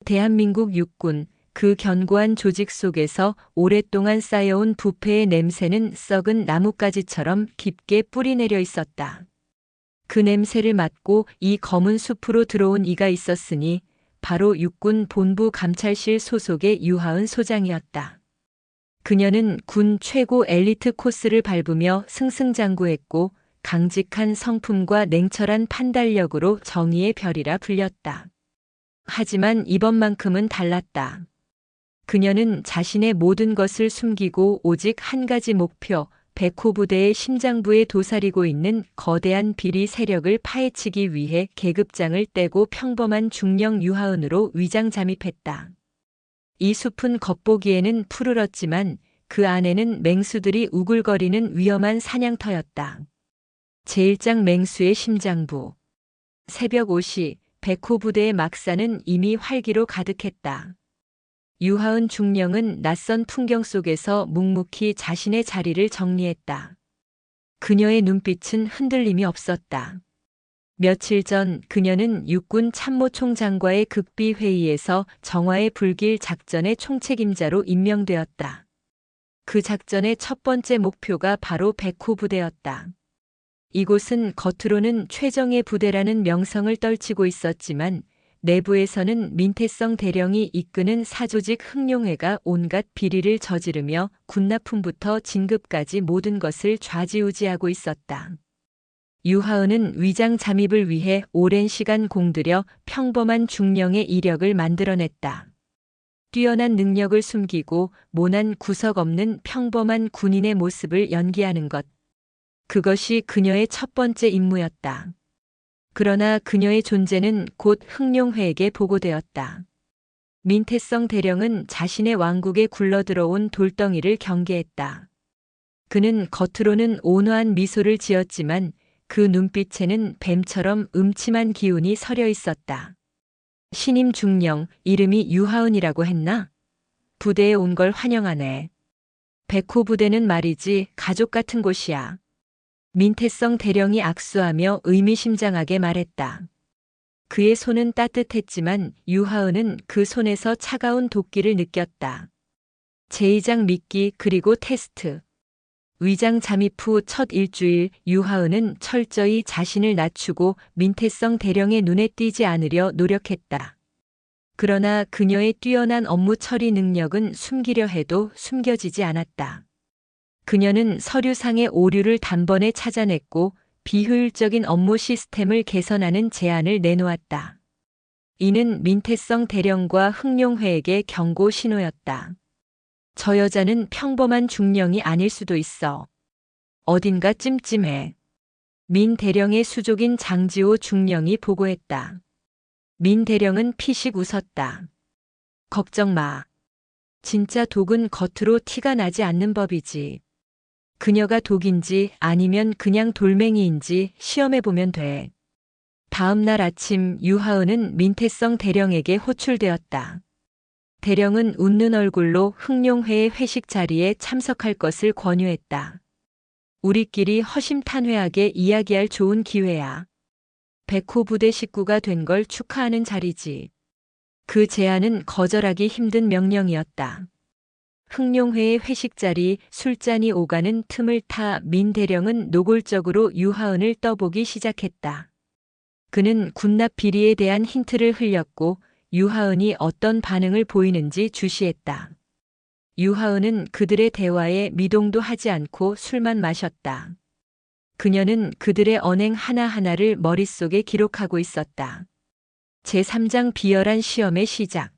대한민국 육군, 그 견고한 조직 속에서 오랫동안 쌓여온 부패의 냄새는 썩은 나뭇가지처럼 깊게 뿌리내려 있었다. 그 냄새를 맡고 이 검은 숲으로 들어온 이가 있었으니 바로 육군 본부 감찰실 소속의 유하은 소장이었다. 그녀는 군 최고 엘리트 코스를 밟으며 승승장구했고 강직한 성품과 냉철한 판단력으로 정의의 별이라 불렸다. 하지만 이번만큼은 달랐다. 그녀는 자신의 모든 것을 숨기고 오직 한 가지 목표, 백호 부대의 심장부에 도사리고 있는 거대한 비리 세력을 파헤치기 위해 계급장을 떼고 평범한 중령 유하은으로 위장 잠입했다. 이 숲은 겉보기에는 푸르렀지만 그 안에는 맹수들이 우글거리는 위험한 사냥터였다. 제1장 맹수의 심장부. 새벽 5시 백호 부대의 막사는 이미 활기로 가득했다. 유하은 중령은 낯선 풍경 속에서 묵묵히 자신의 자리를 정리했다. 그녀의 눈빛은 흔들림이 없었다. 며칠 전 그녀는 육군 참모총장과의 극비 회의에서 정화의 불길 작전의 총책임자로 임명되었다. 그 작전의 첫 번째 목표가 바로 백호 부대였다. 이곳은 겉으로는 최정예 부대라는 명성을 떨치고 있었지만 내부에서는 민태성 대령이 이끄는 사조직 흥룡회가 온갖 비리를 저지르며 군납품부터 진급까지 모든 것을 좌지우지하고 있었다. 유하은은 위장 잠입을 위해 오랜 시간 공들여 평범한 중령의 이력을 만들어냈다. 뛰어난 능력을 숨기고 모난 구석 없는 평범한 군인의 모습을 연기하는 것. 그것이 그녀의 첫 번째 임무였다. 그러나 그녀의 존재는 곧 흥룡회에게 보고되었다. 민태성 대령은 자신의 왕국에 굴러들어온 돌덩이를 경계했다. 그는 겉으로는 온화한 미소를 지었지만 그 눈빛에는 뱀처럼 음침한 기운이 서려 있었다. 신임 중령, 이름이 유하은이라고 했나? 부대에 온 걸 환영하네. 백호 부대는 말이지 가족 같은 곳이야. 민태성 대령이 악수하며 의미심장하게 말했다. 그의 손은 따뜻했지만 유하은은 그 손에서 차가운 도끼를 느꼈다. 제2장 미끼 그리고 테스트. 위장 잠입 후 첫 일주일 유하은은 철저히 자신을 낮추고 민태성 대령의 눈에 띄지 않으려 노력했다. 그러나 그녀의 뛰어난 업무 처리 능력은 숨기려 해도 숨겨지지 않았다. 그녀는 서류상의 오류를 단번에 찾아냈고 비효율적인 업무 시스템을 개선하는 제안을 내놓았다. 이는 민태성 대령과 흥룡회에게 경고 신호였다. 저 여자는 평범한 중령이 아닐 수도 있어. 어딘가 찜찜해. 민 대령의 수족인 장지호 중령이 보고했다. 민 대령은 피식 웃었다. 걱정 마. 진짜 독은 겉으로 티가 나지 않는 법이지. 그녀가 독인지 아니면 그냥 돌멩이인지 시험해보면 돼. 다음 날 아침 유하은은 민태성 대령에게 호출되었다. 대령은 웃는 얼굴로 흥룡회의 회식 자리에 참석할 것을 권유했다. 우리끼리 허심탄회하게 이야기할 좋은 기회야. 백호 부대 식구가 된 걸 축하하는 자리지. 그 제안은 거절하기 힘든 명령이었다. 흥룡회의 회식 자리 술잔이 오가는 틈을 타 민 대령은 노골적으로 유하은을 떠보기 시작했다. 그는 군납 비리에 대한 힌트를 흘렸고 유하은이 어떤 반응을 보이는지 주시했다. 유하은은 그들의 대화에 미동도 하지 않고 술만 마셨다. 그녀는 그들의 언행 하나하나를 머릿속에 기록하고 있었다. 제3장 비열한 시험의 시작.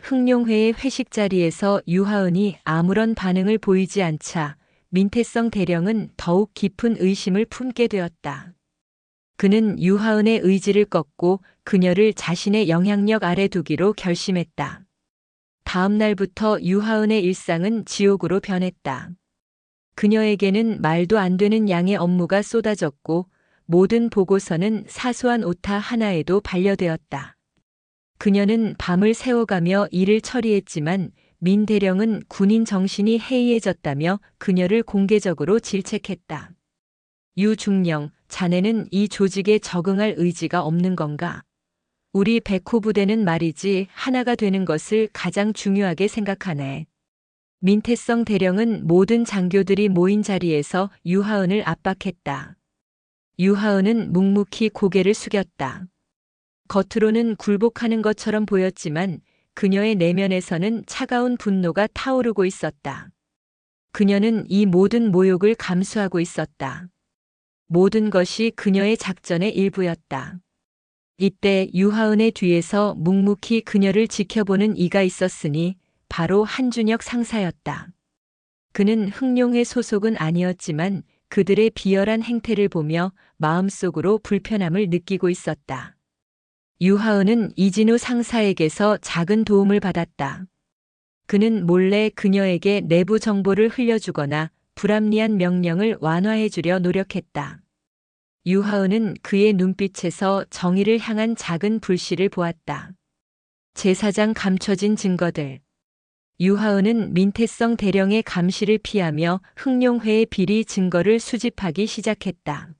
흥룡회의 회식 자리에서 유하은이 아무런 반응을 보이지 않자 민태성 대령은 더욱 깊은 의심을 품게 되었다. 그는 유하은의 의지를 꺾고 그녀를 자신의 영향력 아래 두기로 결심했다. 다음 날부터 유하은의 일상은 지옥으로 변했다. 그녀에게는 말도 안 되는 양의 업무가 쏟아졌고 모든 보고서는 사소한 오타 하나에도 반려되었다. 그녀는 밤을 새워가며 일을 처리했지만 민 대령은 군인 정신이 해이해졌다며 그녀를 공개적으로 질책했다. 유 중령, 자네는 이 조직에 적응할 의지가 없는 건가? 우리 백호 부대는 말이지 하나가 되는 것을 가장 중요하게 생각하네. 민태성 대령은 모든 장교들이 모인 자리에서 유하은을 압박했다. 유하은은 묵묵히 고개를 숙였다. 겉으로는 굴복하는 것처럼 보였지만 그녀의 내면에서는 차가운 분노가 타오르고 있었다. 그녀는 이 모든 모욕을 감수하고 있었다. 모든 것이 그녀의 작전의 일부였다. 이때 유하은의 뒤에서 묵묵히 그녀를 지켜보는 이가 있었으니 바로 한준혁 상사였다. 그는 흥룡회 소속은 아니었지만 그들의 비열한 행태를 보며 마음속으로 불편함을 느끼고 있었다. 유하은은 이진우 상사에게서 작은 도움을 받았다. 그는 몰래 그녀에게 내부 정보를 흘려주거나 불합리한 명령을 완화해주려 노력했다. 유하은은 그의 눈빛에서 정의를 향한 작은 불씨를 보았다. 제사장 감춰진 증거들. 유하은은 민태성 대령의 감시를 피하며 흥룡회의 비리 증거를 수집하기 시작했다.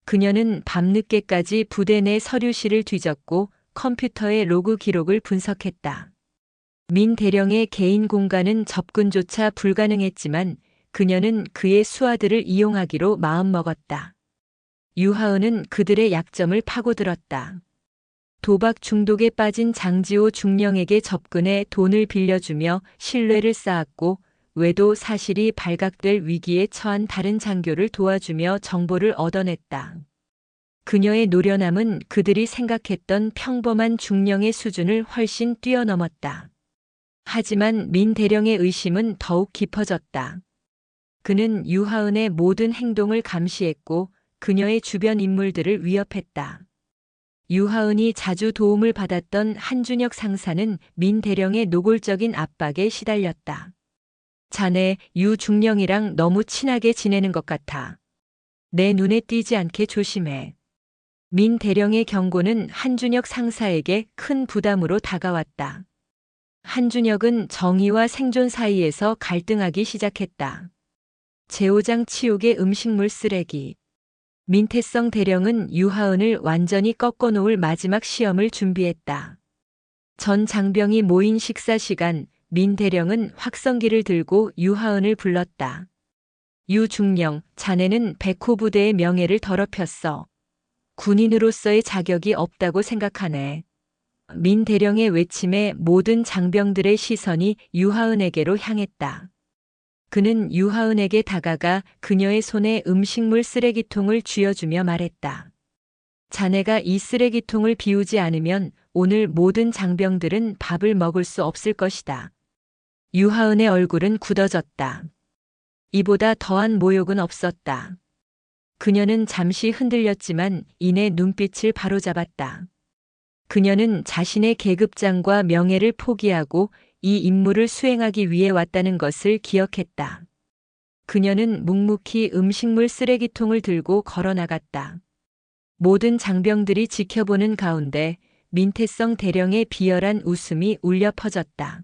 그녀는 밤늦게까지 부대 내 서류실을 뒤졌고 컴퓨터의 로그 기록을 분석했다. 민 대령의 개인 공간은 접근조차 불가능했지만 그녀는 그의 수하들을 이용하기로 마음먹었다. 유하은은 그들의 약점을 파고들었다. 도박 중독에 빠진 장지호 중령에게 접근해 돈을 빌려주며 신뢰를 쌓았고 외도 사실이 발각될 위기에 처한 다른 장교를 도와주며 정보를 얻어냈다. 그녀의 노련함은 그들이 생각했던 평범한 중령의 수준을 훨씬 뛰어넘었다. 하지만 민 대령의 의심은 더욱 깊어졌다. 그는 유하은의 모든 행동을 감시했고 그녀의 주변 인물들을 위협했다. 유하은이 자주 도움을 받았던 한준혁 상사는 민 대령의 노골적인 압박에 시달렸다. 자네 유 중령이랑 너무 친하게 지내는 것 같아. 내 눈에 띄지 않게 조심해. 민 대령의 경고는 한준혁 상사에게 큰 부담으로 다가왔다. 한준혁은 정의와 생존 사이에서 갈등하기 시작했다. 제오장 치욕의 음식물 쓰레기. 민태성 대령은 유하은을 완전히 꺾어놓을 마지막 시험을 준비했다. 전 장병이 모인 식사 시간, 민 대령은 확성기를 들고 유하은을 불렀다. 유 중령, 자네는 백호 부대의 명예를 더럽혔어. 군인으로서의 자격이 없다고 생각하네. 민 대령의 외침에 모든 장병들의 시선이 유하은에게로 향했다. 그는 유하은에게 다가가 그녀의 손에 음식물 쓰레기통을 쥐어주며 말했다. 자네가 이 쓰레기통을 비우지 않으면 오늘 모든 장병들은 밥을 먹을 수 없을 것이다. 유하은의 얼굴은 굳어졌다. 이보다 더한 모욕은 없었다. 그녀는 잠시 흔들렸지만 이내 눈빛을 바로잡았다. 그녀는 자신의 계급장과 명예를 포기하고 이 임무를 수행하기 위해 왔다는 것을 기억했다. 그녀는 묵묵히 음식물 쓰레기통을 들고 걸어나갔다. 모든 장병들이 지켜보는 가운데 민태성 대령의 비열한 웃음이 울려 퍼졌다.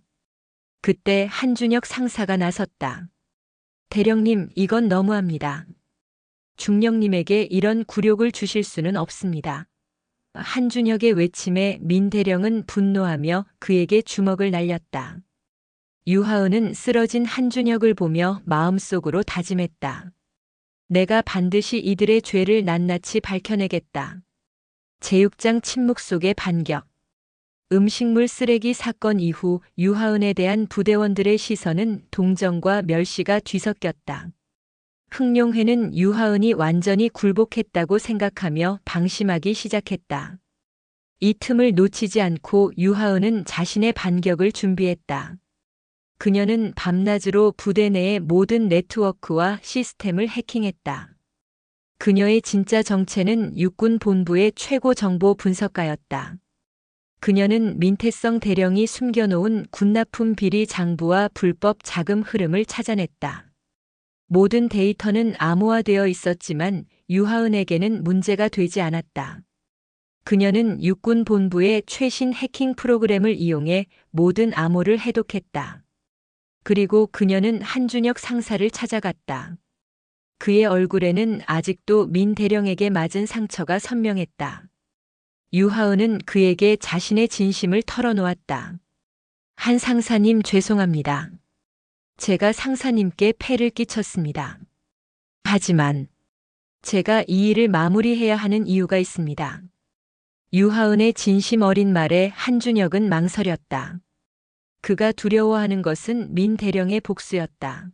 그때 한준혁 상사가 나섰다. 대령님, 이건 너무합니다. 중령님에게 이런 굴욕을 주실 수는 없습니다. 한준혁의 외침에 민 대령은 분노하며 그에게 주먹을 날렸다. 유하은은 쓰러진 한준혁을 보며 마음속으로 다짐했다. 내가 반드시 이들의 죄를 낱낱이 밝혀내겠다. 제6장 침묵 속의 반격. 음식물 쓰레기 사건 이후 유하은에 대한 부대원들의 시선은 동정과 멸시가 뒤섞였다. 흥룡회는 유하은이 완전히 굴복했다고 생각하며 방심하기 시작했다. 이 틈을 놓치지 않고 유하은은 자신의 반격을 준비했다. 그녀는 밤낮으로 부대 내의 모든 네트워크와 시스템을 해킹했다. 그녀의 진짜 정체는 육군 본부의 최고 정보 분석가였다. 그녀는 민태성 대령이 숨겨놓은 군납품 비리 장부와 불법 자금 흐름을 찾아냈다. 모든 데이터는 암호화되어 있었지만 유하은에게는 문제가 되지 않았다. 그녀는 육군 본부의 최신 해킹 프로그램을 이용해 모든 암호를 해독했다. 그리고 그녀는 한준혁 상사를 찾아갔다. 그의 얼굴에는 아직도 민 대령에게 맞은 상처가 선명했다. 유하은은 그에게 자신의 진심을 털어놓았다. 한 상사님 죄송합니다. 제가 상사님께 폐를 끼쳤습니다. 하지만 제가 이 일을 마무리해야 하는 이유가 있습니다. 유하은의 진심 어린 말에 한준혁은 망설였다. 그가 두려워하는 것은 민 대령의 복수였다.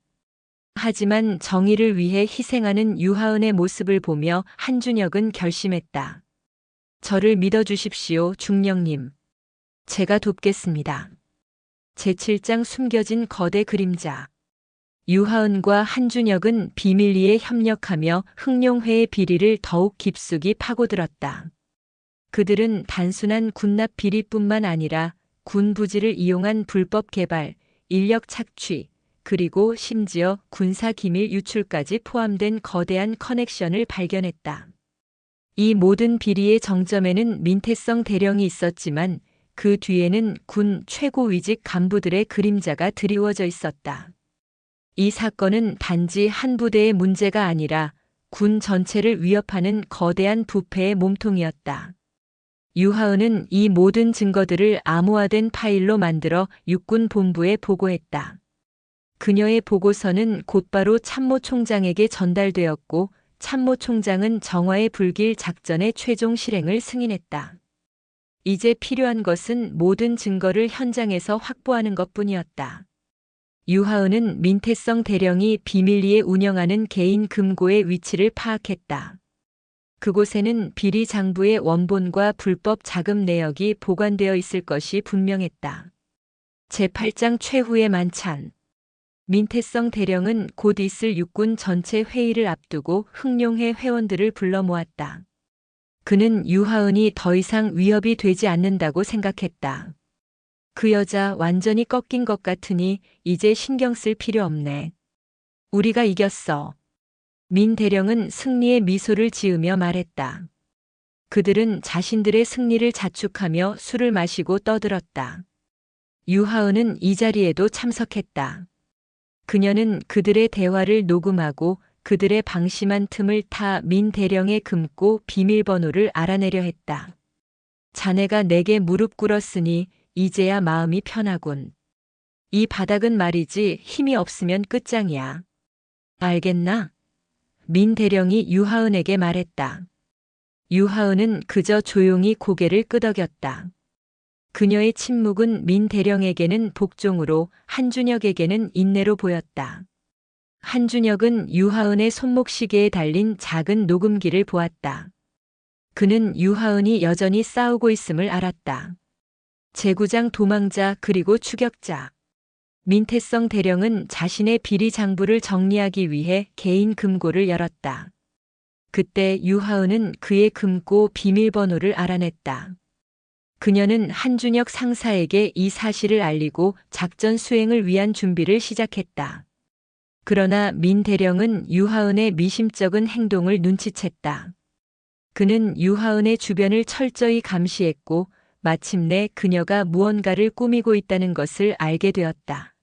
하지만 정의를 위해 희생하는 유하은의 모습을 보며 한준혁은 결심했다. 저를 믿어주십시오, 중령님. 제가 돕겠습니다. 제7장 숨겨진 거대 그림자. 유하은과 한준혁은 비밀리에 협력하며 흑룡회의 비리를 더욱 깊숙이 파고들었다. 그들은 단순한 군납 비리뿐만 아니라 군 부지를 이용한 불법 개발, 인력 착취, 그리고 심지어 군사 기밀 유출까지 포함된 거대한 커넥션을 발견했다. 이 모든 비리의 정점에는 민태성 대령이 있었지만 그 뒤에는 군 최고위직 간부들의 그림자가 드리워져 있었다. 이 사건은 단지 한 부대의 문제가 아니라 군 전체를 위협하는 거대한 부패의 몸통이었다. 유하은은 이 모든 증거들을 암호화된 파일로 만들어 육군 본부에 보고했다. 그녀의 보고서는 곧바로 참모총장에게 전달되었고 참모총장은 정화의 불길 작전의 최종 실행을 승인했다. 이제 필요한 것은 모든 증거를 현장에서 확보하는 것뿐이었다. 유하은은 민태성 대령이 비밀리에 운영하는 개인 금고의 위치를 파악했다. 그곳에는 비리 장부의 원본과 불법 자금 내역이 보관되어 있을 것이 분명했다. 제8장 최후의 만찬. 민태성 대령은 곧 있을 육군 전체 회의를 앞두고 흑룡회 회원들을 불러 모았다. 그는 유하은이 더 이상 위협이 되지 않는다고 생각했다. 그 여자 완전히 꺾인 것 같으니 이제 신경 쓸 필요 없네. 우리가 이겼어. 민 대령은 승리의 미소를 지으며 말했다. 그들은 자신들의 승리를 자축하며 술을 마시고 떠들었다. 유하은은 이 자리에도 참석했다. 그녀는 그들의 대화를 녹음하고 그들의 방심한 틈을 타 민 대령에 금고 비밀번호를 알아내려 했다. 자네가 내게 무릎 꿇었으니 이제야 마음이 편하군. 이 바닥은 말이지 힘이 없으면 끝장이야. 알겠나? 민 대령이 유하은에게 말했다. 유하은은 그저 조용히 고개를 끄덕였다. 그녀의 침묵은 민 대령에게는 복종으로 한준혁에게는 인내로 보였다. 한준혁은 유하은의 손목시계에 달린 작은 녹음기를 보았다. 그는 유하은이 여전히 싸우고 있음을 알았다. 제구장 도망자 그리고 추격자. 민태성 대령은 자신의 비리 장부를 정리하기 위해 개인 금고를 열었다. 그때 유하은은 그의 금고 비밀번호를 알아냈다. 그녀는 한준혁 상사에게 이 사실을 알리고 작전 수행을 위한 준비를 시작했다. 그러나 민 대령은 유하은의 미심쩍은 행동을 눈치챘다. 그는 유하은의 주변을 철저히 감시했고 마침내 그녀가 무언가를 꾸미고 있다는 것을 알게 되었다.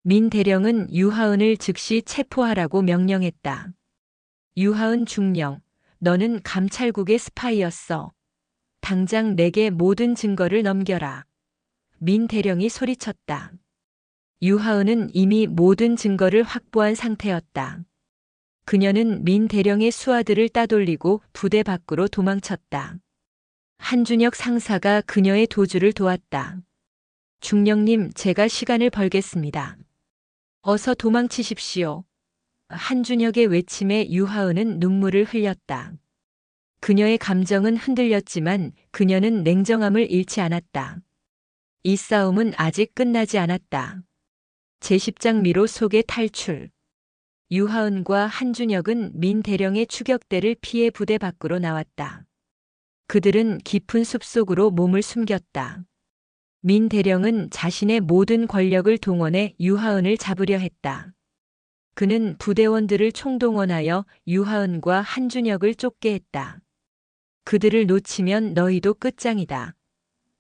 민 대령은 유하은을 즉시 체포하라고 명령했다. 유하은 중령, 너는 감찰국의 스파이였어. 당장 내게 모든 증거를 넘겨라. 민 대령이 소리쳤다. 유하은은 이미 모든 증거를 확보한 상태였다. 그녀는 민 대령의 수하들을 따돌리고 부대 밖으로 도망쳤다. 한준혁 상사가 그녀의 도주를 도왔다. 중령님, 제가 시간을 벌겠습니다. 어서 도망치십시오. 한준혁의 외침에 유하은은 눈물을 흘렸다. 그녀의 감정은 흔들렸지만 그녀는 냉정함을 잃지 않았다. 이 싸움은 아직 끝나지 않았다. 제10장 미로 속의 탈출. 유하은과 한준혁은 민 대령의 추격대를 피해 부대 밖으로 나왔다. 그들은 깊은 숲속으로 몸을 숨겼다. 민 대령은 자신의 모든 권력을 동원해 유하은을 잡으려 했다. 그는 부대원들을 총동원하여 유하은과 한준혁을 쫓게 했다. 그들을 놓치면 너희도 끝장이다.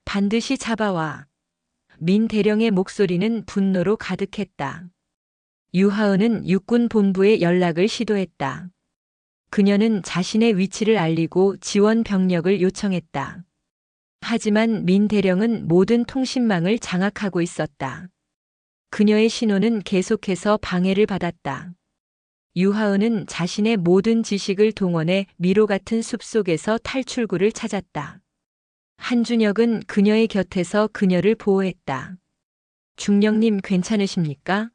반드시 잡아와. 민 대령의 목소리는 분노로 가득했다. 유하은은 육군 본부에 연락을 시도했다. 그녀는 자신의 위치를 알리고 지원 병력을 요청했다. 하지만 민 대령은 모든 통신망을 장악하고 있었다. 그녀의 신호는 계속해서 방해를 받았다. 유하은은 자신의 모든 지식을 동원해 미로 같은 숲속에서 탈출구를 찾았다. 한준혁은 그녀의 곁에서 그녀를 보호했다. 중령님 괜찮으십니까?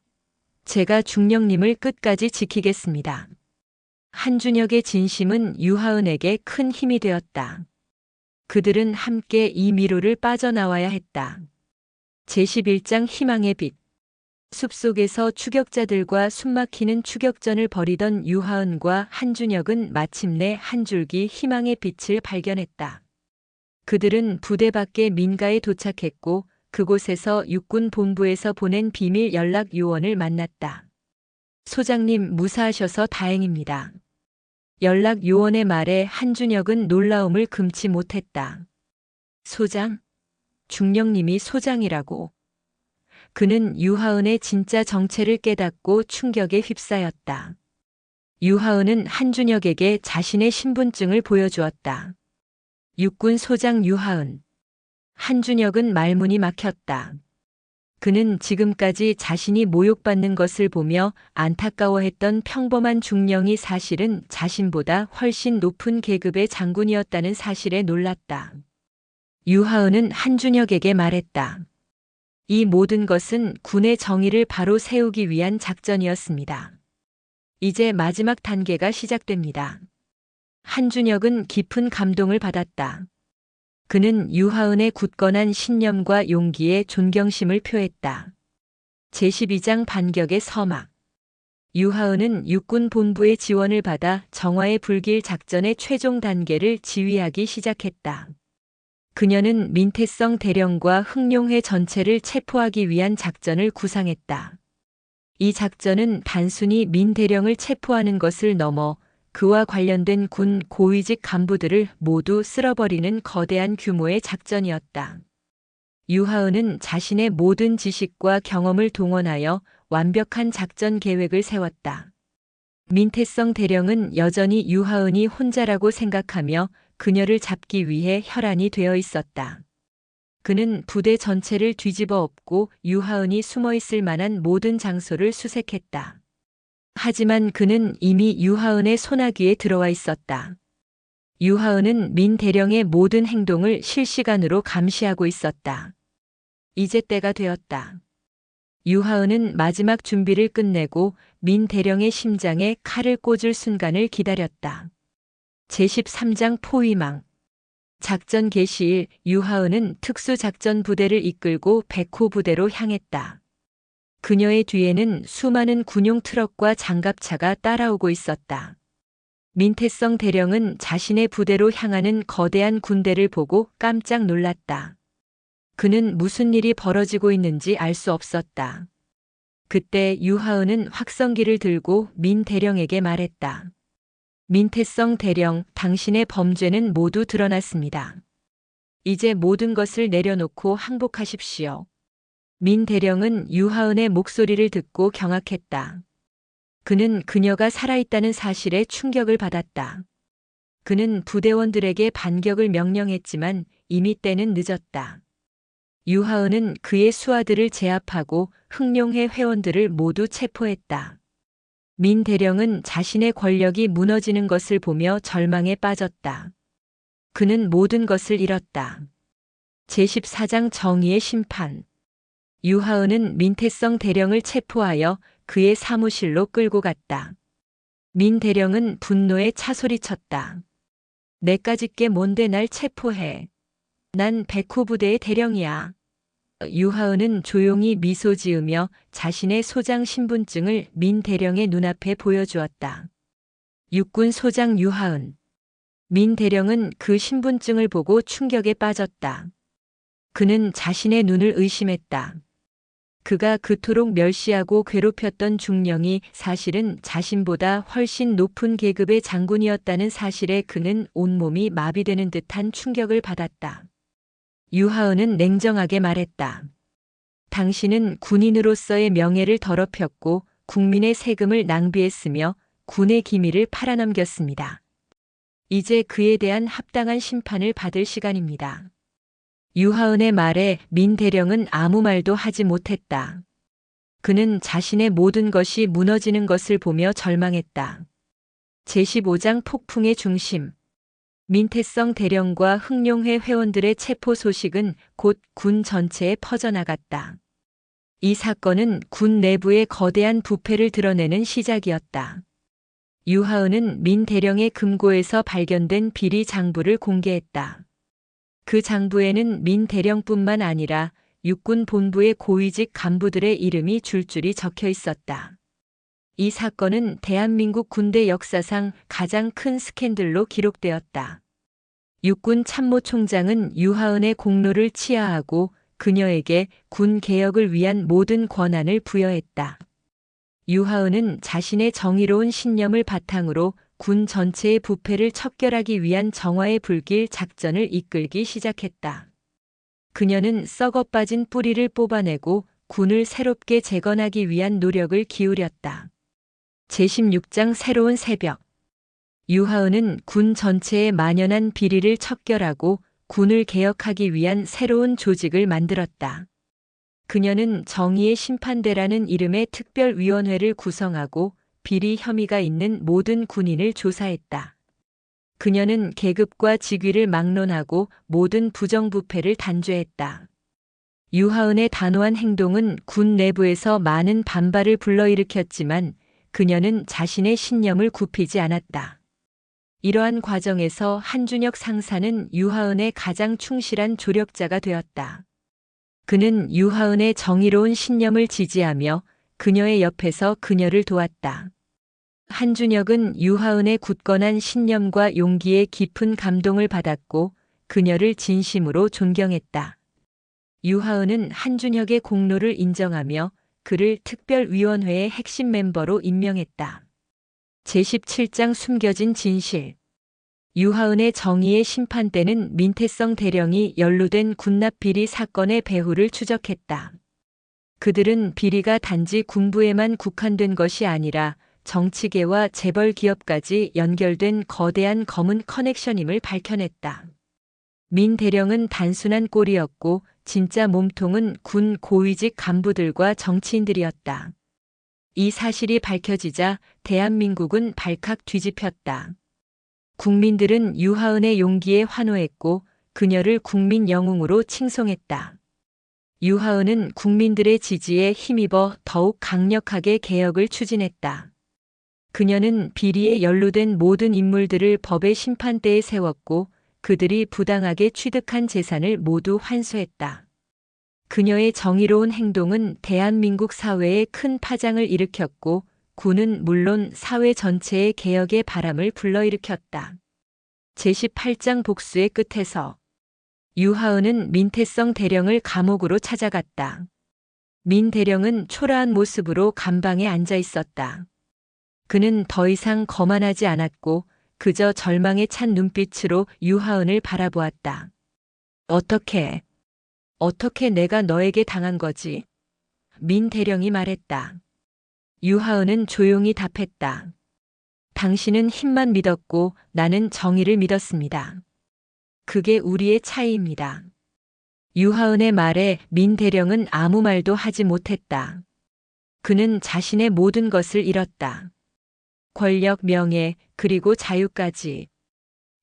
제가 중령님을 끝까지 지키겠습니다. 한준혁의 진심은 유하은에게 큰 힘이 되었다. 그들은 함께 이 미로를 빠져나와야 했다. 제11장 희망의 빛. 숲속에서 추격자들과 숨막히는 추격전을 벌이던 유하은과 한준혁은 마침내 한 줄기 희망의 빛을 발견했다. 그들은 부대 밖의 민가에 도착했고 그곳에서 육군 본부에서 보낸 비밀 연락 요원을 만났다. 소장님 무사하셔서 다행입니다. 연락 요원의 말에 한준혁은 놀라움을 금치 못했다. 소장? 중령님이 소장이라고. 그는 유하은의 진짜 정체를 깨닫고 충격에 휩싸였다. 유하은은 한준혁에게 자신의 신분증을 보여주었다. 육군 소장 유하은. 한준혁은 말문이 막혔다. 그는 지금까지 자신이 모욕받는 것을 보며 안타까워했던 평범한 중령이 사실은 자신보다 훨씬 높은 계급의 장군이었다는 사실에 놀랐다. 유하은은 한준혁에게 말했다. 이 모든 것은 군의 정의를 바로 세우기 위한 작전이었습니다. 이제 마지막 단계가 시작됩니다. 한준혁은 깊은 감동을 받았다. 그는 유하은의 굳건한 신념과 용기에 존경심을 표했다. 제12장 반격의 서막. 유하은은 육군 본부의 지원을 받아 정화의 불길 작전의 최종 단계를 지휘하기 시작했다. 그녀는 민태성 대령과 흥룡회 전체를 체포하기 위한 작전을 구상했다. 이 작전은 단순히 민 대령을 체포하는 것을 넘어 그와 관련된 군 고위직 간부들을 모두 쓸어버리는 거대한 규모의 작전이었다. 유하은은 자신의 모든 지식과 경험을 동원하여 완벽한 작전 계획을 세웠다. 민태성 대령은 여전히 유하은이 혼자라고 생각하며 그녀를 잡기 위해 혈안이 되어 있었다. 그는 부대 전체를 뒤집어 엎고 유하은이 숨어 있을 만한 모든 장소를 수색했다. 하지만 그는 이미 유하은의 소나기에 들어와 있었다. 유하은은 민 대령의 모든 행동을 실시간으로 감시하고 있었다. 이제 때가 되었다. 유하은은 마지막 준비를 끝내고 민 대령의 심장에 칼을 꽂을 순간을 기다렸다. 제13장 포위망. 작전 개시일 유하은은 특수작전 부대를 이끌고 백호 부대로 향했다. 그녀의 뒤에는 수많은 군용 트럭과 장갑차가 따라오고 있었다. 민태성 대령은 자신의 부대로 향하는 거대한 군대를 보고 깜짝 놀랐다. 그는 무슨 일이 벌어지고 있는지 알 수 없었다. 그때 유하은은 확성기를 들고 민 대령에게 말했다. 민태성 대령, 당신의 범죄는 모두 드러났습니다. 이제 모든 것을 내려놓고 항복하십시오. 민 대령은 유하은의 목소리를 듣고 경악했다. 그는 그녀가 살아있다는 사실에 충격을 받았다. 그는 부대원들에게 반격을 명령했지만 이미 때는 늦었다. 유하은은 그의 수하들을 제압하고 흥룡회 회원들을 모두 체포했다. 민 대령은 자신의 권력이 무너지는 것을 보며 절망에 빠졌다. 그는 모든 것을 잃었다. 제14장 정의의 심판. 유하은은 민태성 대령을 체포하여 그의 사무실로 끌고 갔다. 민 대령은 분노에 차소리쳤다. 내까짓 게 뭔데 날 체포해. 난 백호 부대의 대령이야. 유하은은 조용히 미소 지으며 자신의 소장 신분증을 민 대령의 눈앞에 보여주었다. 육군 소장 유하은. 민 대령은 그 신분증을 보고 충격에 빠졌다. 그는 자신의 눈을 의심했다. 그가 그토록 멸시하고 괴롭혔던 중령이 사실은 자신보다 훨씬 높은 계급의 장군이었다는 사실에 그는 온몸이 마비되는 듯한 충격을 받았다. 유하은은 냉정하게 말했다. 당신은 군인으로서의 명예를 더럽혔고 국민의 세금을 낭비했으며 군의 기밀을 팔아넘겼습니다. 이제 그에 대한 합당한 심판을 받을 시간입니다. 유하은의 말에 민 대령은 아무 말도 하지 못했다. 그는 자신의 모든 것이 무너지는 것을 보며 절망했다. 제15장 폭풍의 중심. 민태성 대령과 흥룡회 회원들의 체포 소식은 곧 군 전체에 퍼져나갔다. 이 사건은 군 내부의 거대한 부패를 드러내는 시작이었다. 유하은은 민 대령의 금고에서 발견된 비리 장부를 공개했다. 그 장부에는 민 대령뿐만 아니라 육군 본부의 고위직 간부들의 이름이 줄줄이 적혀 있었다. 이 사건은 대한민국 군대 역사상 가장 큰 스캔들로 기록되었다. 육군 참모총장은 유하은의 공로를 치하하고 그녀에게 군 개혁을 위한 모든 권한을 부여했다. 유하은은 자신의 정의로운 신념을 바탕으로 군 전체의 부패를 척결하기 위한 정화의 불길 작전을 이끌기 시작했다. 그녀는 썩어 빠진 뿌리를 뽑아내고 군을 새롭게 재건하기 위한 노력을 기울였다. 제16장 새로운 새벽. 유하은은 군 전체에 만연한 비리를 척결하고 군을 개혁하기 위한 새로운 조직을 만들었다. 그녀는 정의의 심판대라는 이름의 특별위원회를 구성하고 비리 혐의가 있는 모든 군인을 조사했다. 그녀는 계급과 직위를 막론하고 모든 부정부패를 단죄했다. 유하은의 단호한 행동은 군 내부에서 많은 반발을 불러일으켰지만 그녀는 자신의 신념을 굽히지 않았다. 이러한 과정에서 한준혁 상사는 유하은의 가장 충실한 조력자가 되었다. 그는 유하은의 정의로운 신념을 지지하며 그녀의 옆에서 그녀를 도왔다. 한준혁은 유하은의 굳건한 신념과 용기에 깊은 감동을 받았고 그녀를 진심으로 존경했다. 유하은은 한준혁의 공로를 인정하며 그를 특별위원회의 핵심 멤버로 임명했다. 제17장 숨겨진 진실. 유하은의 정의의 심판대는 민태성 대령이 연루된 군납 비리 사건의 배후를 추적했다. 그들은 비리가 단지 군부에만 국한된 것이 아니라 정치계와 재벌 기업까지 연결된 거대한 검은 커넥션임을 밝혀냈다. 민 대령은 단순한 꼴이었고 진짜 몸통은 군 고위직 간부들과 정치인들이었다. 이 사실이 밝혀지자 대한민국은 발칵 뒤집혔다. 국민들은 유하은의 용기에 환호했고 그녀를 국민 영웅으로 칭송했다. 유하은은 국민들의 지지에 힘입어 더욱 강력하게 개혁을 추진했다. 그녀는 비리에 연루된 모든 인물들을 법의 심판대에 세웠고 그들이 부당하게 취득한 재산을 모두 환수했다. 그녀의 정의로운 행동은 대한민국 사회에 큰 파장을 일으켰고 군은 물론 사회 전체의 개혁의 바람을 불러일으켰다. 제18장 복수의 끝에서 유하은은 민태성 대령을 감옥으로 찾아갔다. 민 대령은 초라한 모습으로 감방에 앉아 있었다. 그는 더 이상 거만하지 않았고 그저 절망에 찬 눈빛으로 유하은을 바라보았다. 어떻게 내가 너에게 당한 거지? 민 대령이 말했다. 유하은은 조용히 답했다. 당신은 힘만 믿었고 나는 정의를 믿었습니다. 그게 우리의 차이입니다. 유하은의 말에 민 대령은 아무 말도 하지 못했다. 그는 자신의 모든 것을 잃었다. 권력, 명예, 그리고 자유까지.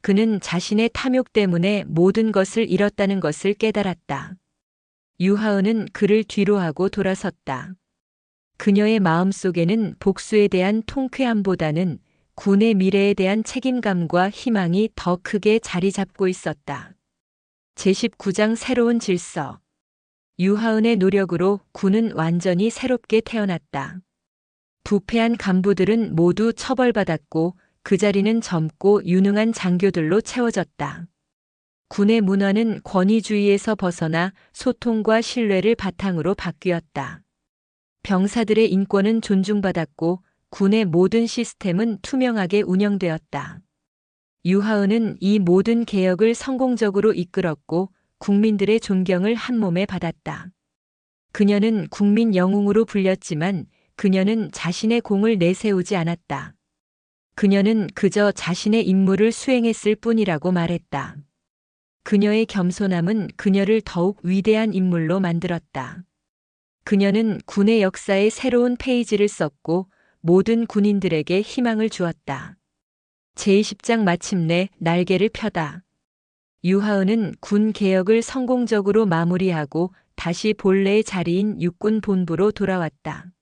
그는 자신의 탐욕 때문에 모든 것을 잃었다는 것을 깨달았다. 유하은은 그를 뒤로하고 돌아섰다. 그녀의 마음속에는 복수에 대한 통쾌함보다는 군의 미래에 대한 책임감과 희망이 더 크게 자리 잡고 있었다. 제19장 새로운 질서. 유하은의 노력으로 군은 완전히 새롭게 태어났다. 부패한 간부들은 모두 처벌받았고 그 자리는 젊고 유능한 장교들로 채워졌다. 군의 문화는 권위주의에서 벗어나 소통과 신뢰를 바탕으로 바뀌었다. 병사들의 인권은 존중받았고 군의 모든 시스템은 투명하게 운영되었다. 유하은은 이 모든 개혁을 성공적으로 이끌었고 국민들의 존경을 한몸에 받았다. 그녀는 국민 영웅으로 불렸지만 그녀는 자신의 공을 내세우지 않았다. 그녀는 그저 자신의 임무를 수행했을 뿐이라고 말했다. 그녀의 겸손함은 그녀를 더욱 위대한 인물로 만들었다. 그녀는 군의 역사에 새로운 페이지를 썼고 모든 군인들에게 희망을 주었다. 제20장 마침내 날개를 펴다. 유하은은 군 개혁을 성공적으로 마무리하고 다시 본래의 자리인 육군 본부로 돌아왔다.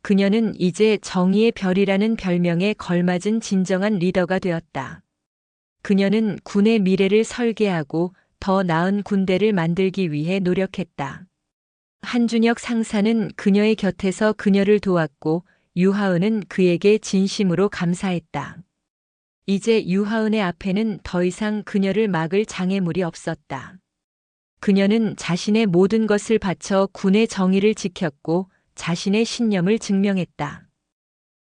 그녀는 이제 정의의 별이라는 별명에 걸맞은 진정한 리더가 되었다. 그녀는 군의 미래를 설계하고 더 나은 군대를 만들기 위해 노력했다. 한준혁 상사는 그녀의 곁에서 그녀를 도왔고 유하은은 그에게 진심으로 감사했다. 이제 유하은의 앞에는 더 이상 그녀를 막을 장애물이 없었다. 그녀는 자신의 모든 것을 바쳐 군의 정의를 지켰고 자신의 신념을 증명했다.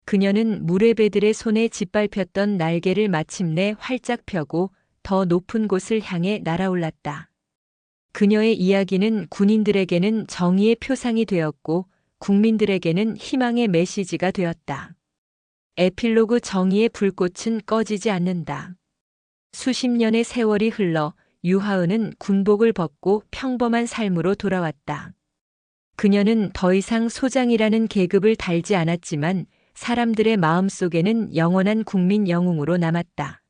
그녀는 무례배들의 손에 짓밟혔던 날개를 마침내 활짝 펴고 더 높은 곳을 향해 날아올랐다. 그녀의 이야기는 군인들에게는 정의의 표상이 되었고 국민들에게는 희망의 메시지가 되었다. 에필로그 정의의 불꽃은 꺼지지 않는다. 수십 년의 세월이 흘러 유하은은 군복을 벗고 평범한 삶으로 돌아왔다. 그녀는 더 이상 소장이라는 계급을 달지 않았지만 사람들의 마음속에는 영원한 국민 영웅으로 남았다.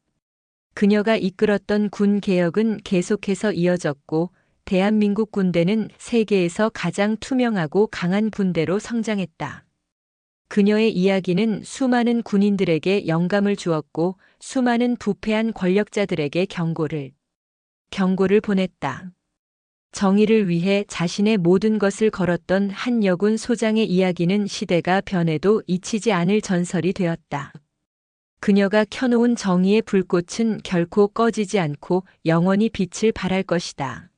그녀가 이끌었던 군 개혁은 계속해서 이어졌고 대한민국 군대는 세계에서 가장 투명하고 강한 군대로 성장했다. 그녀의 이야기는 수많은 군인들에게 영감을 주었고 수많은 부패한 권력자들에게 경고를 보냈다. 정의를 위해 자신의 모든 것을 걸었던 한 여군 소장의 이야기는 시대가 변해도 잊히지 않을 전설이 되었다. 그녀가 켜놓은 정의의 불꽃은 결코 꺼지지 않고 영원히 빛을 발할 것이다.